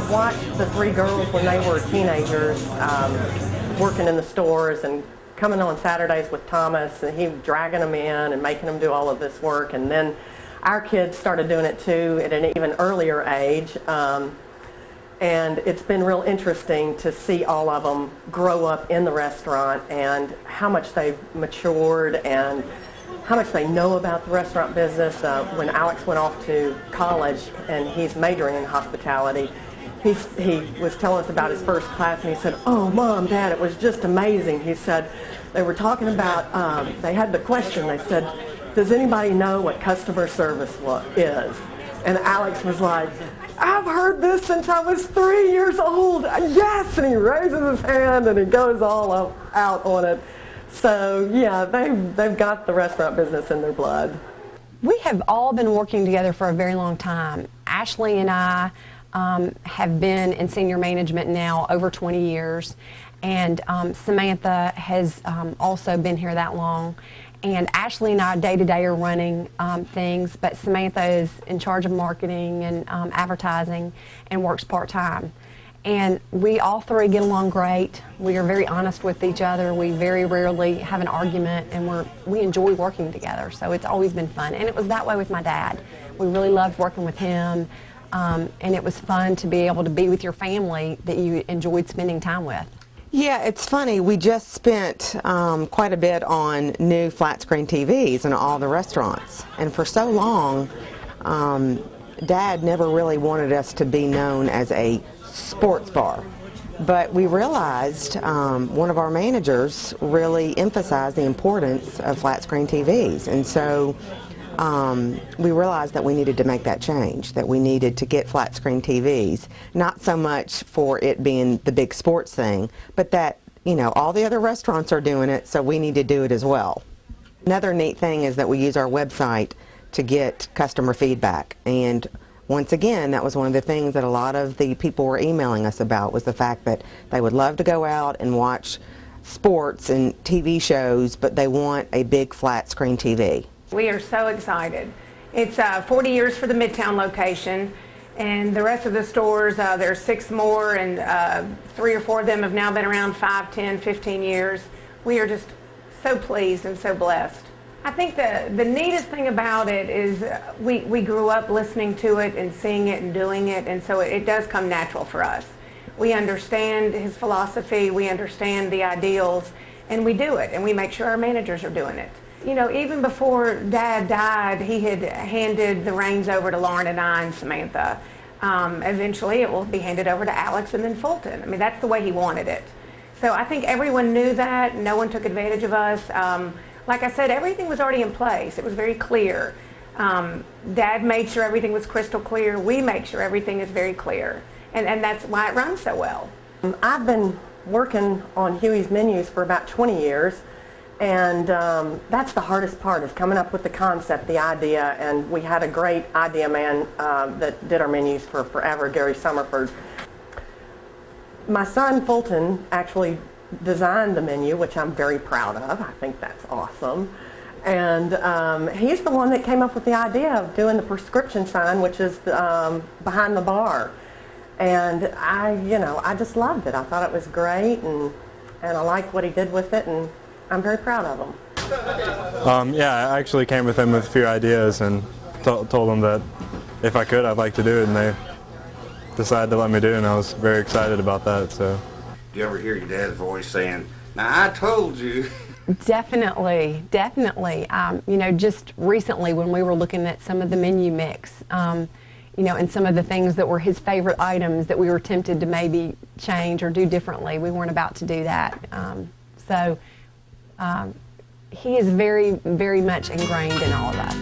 I've watched the three girls when they were teenagers working in the stores and coming on Saturdays with Thomas, and he dragging them in and making them do all of this work. And then our kids started doing it too at an even earlier age. And it's been real interesting to see all of them grow up in the restaurant and how much they've matured and how much they know about the restaurant business. When Alex went off to college and he's majoring in hospitality, he was telling us about his first class, and he said, "Oh, Mom, Dad, it was just amazing." He said they were talking about, they had the question, they said, "Does anybody know what customer service is?" And Alex was like, "I've heard this since I was 3 years old. Yes!" And he raises his hand and he goes all out on it. So yeah, they've got the restaurant business in their blood. We have all been working together for a very long time. Ashley and I have been in senior management now over 20 years, and Samantha has also been here that long. And Ashley and I day to day are running things, but Samantha is in charge of marketing and advertising and works part-time. And we all three get along great. We are very honest with each other. We very rarely have an argument, and we enjoy working together. So it's always been fun. And it was that way with my dad. We really loved working with him, and it was fun to be able to be with your family that you enjoyed spending time with. Yeah, it's funny. We just spent quite a bit on new flat screen TVs in all the restaurants. And for so long, Dad never really wanted us to be known as a sports bar. But we realized one of our managers really emphasized the importance of flat screen TVs. And so we realized that we needed to make that change, that we needed to get flat screen TVs, not so much for it being the big sports thing, but that, you know, all the other restaurants are doing it, so we need to do it as well. Another neat thing is that we use our website to get customer feedback, and once again, that was one of the things that a lot of the people were emailing us about, was the fact that they would love to go out and watch sports and TV shows, but they want a big flat screen TV. We are so excited. It's 40 years for the Midtown location, and the rest of the stores, there's 6 more, and 3 or 4 of them have now been around 5, 10, 15 years. We are just so pleased and so blessed. I think the neatest thing about it is we grew up listening to it and seeing it and doing it, and so it does come natural for us. We understand his philosophy, we understand the ideals, and we do it, and we make sure our managers are doing it. You know, even before Dad died, he had handed the reins over to Lauren and I and Samantha. Eventually it will be handed over to Alex and then Fulton. I mean, that's the way he wanted it. So I think everyone knew that. No one took advantage of us. Like I said, everything was already in place. It was very clear. Dad made sure everything was crystal clear. We make sure everything is very clear. And that's why it runs so well. I've been working on Huey's menus for about 20 years. And that's the hardest part, is coming up with the concept, the idea. And we had a great idea man that did our menus for forever, Gary Summerford. My son Fulton actually designed the menu, which I'm very proud of. I think that's awesome. And he's the one that came up with the idea of doing the prescription sign, which is behind the bar. And I just loved it. I thought it was great, and I liked what he did with it, and I'm very proud of him. Yeah, I actually came with him with a few ideas and told them that if I could, I'd like to do it, and they decided to let me do it, and I was very excited about that. So. Do you ever hear your dad's voice saying, "Now I told you"? Definitely, definitely. You know, just recently when we were looking at some of the menu mix, you know, and some of the things that were his favorite items that we were tempted to maybe change or do differently, we weren't about to do that. So he is very, very much ingrained in all of us.